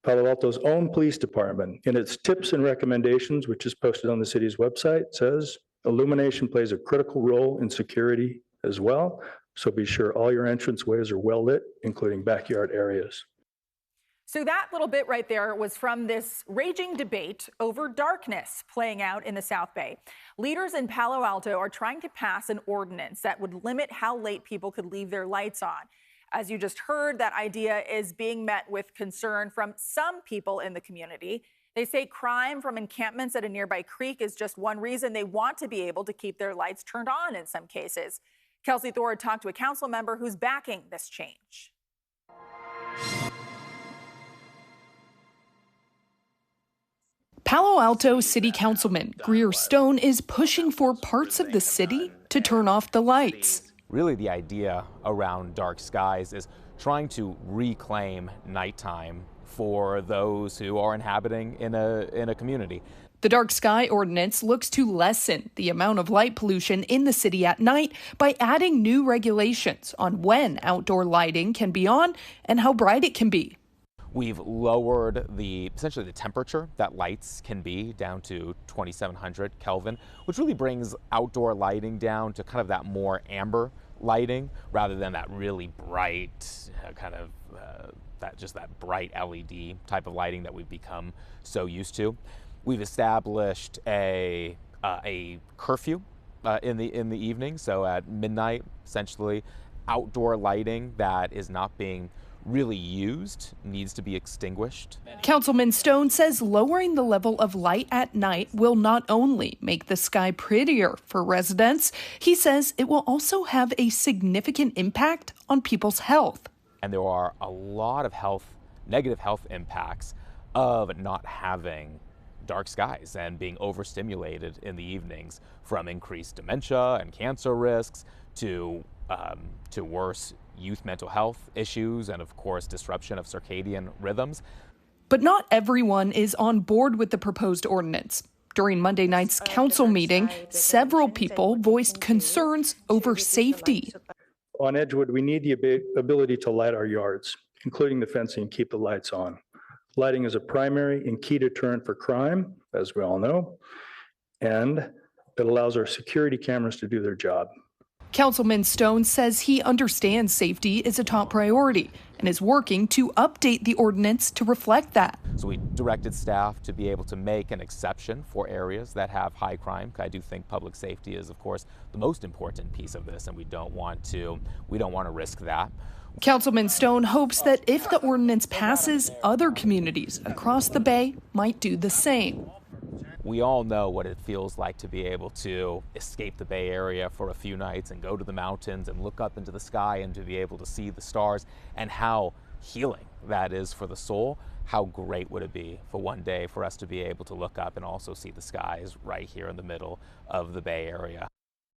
Palo Alto's own police department, in its tips and recommendations, which is posted on the city's website, says illumination plays a critical role in security as well. So be sure all your entrance ways are well lit, including backyard areas. So that little bit right there was from this raging debate over darkness playing out in the South Bay. Leaders in Palo Alto are trying to pass an ordinance that would limit how late people could leave their lights on. As you just heard, that idea is being met with concern from some people in the community. They say crime from encampments at a nearby creek is just one reason they want to be able to keep their lights turned on in some cases. Kelsi Thorud talked to a council member who's backing this change. Palo Alto City Councilman Greer Stone is pushing for parts of the city to turn off the lights. Really, the idea around dark skies is trying to reclaim nighttime for those who are inhabiting in a community. The dark sky ordinance looks to lessen the amount of light pollution in the city at night by adding new regulations on when outdoor lighting can be on and how bright it can be. We've lowered essentially the temperature that lights can be down to 2700 Kelvin, which really brings outdoor lighting down to kind of that more amber lighting rather than that really bright that bright LED type of lighting that we've become so used to. We've established a curfew in the evening, so at midnight, essentially, outdoor lighting that is not being really used needs to be extinguished. Councilman Stone says lowering the level of light at night will not only make the sky prettier for residents, he says it will also have a significant impact on people's health. And there are a lot of negative health impacts of not having dark skies and being overstimulated in the evenings, from increased dementia and cancer risks to worse youth mental health issues and, of course, disruption of circadian rhythms. But not everyone is on board with the proposed ordinance. During Monday night's council meeting, several people voiced concerns over safety. On Edgewood, we need the ability to light our yards, including the fencing, and keep the lights on. Lighting is a primary and key deterrent for crime, as we all know, and it allows our security cameras to do their job. Councilman Stone says he understands safety is a top priority and is working to update the ordinance to reflect that. So we directed staff to be able to make an exception for areas that have high crime. I do think public safety is, of course, the most important piece of this, and we don't want to risk that. Councilman Stone hopes that if the ordinance passes, other communities across the Bay might do the same. We all know what it feels like to be able to escape the Bay Area for a few nights and go to the mountains and look up into the sky and to be able to see the stars, and how healing that is for the soul. How great would it be for one day for us to be able to look up and also see the skies right here in the middle of the Bay Area.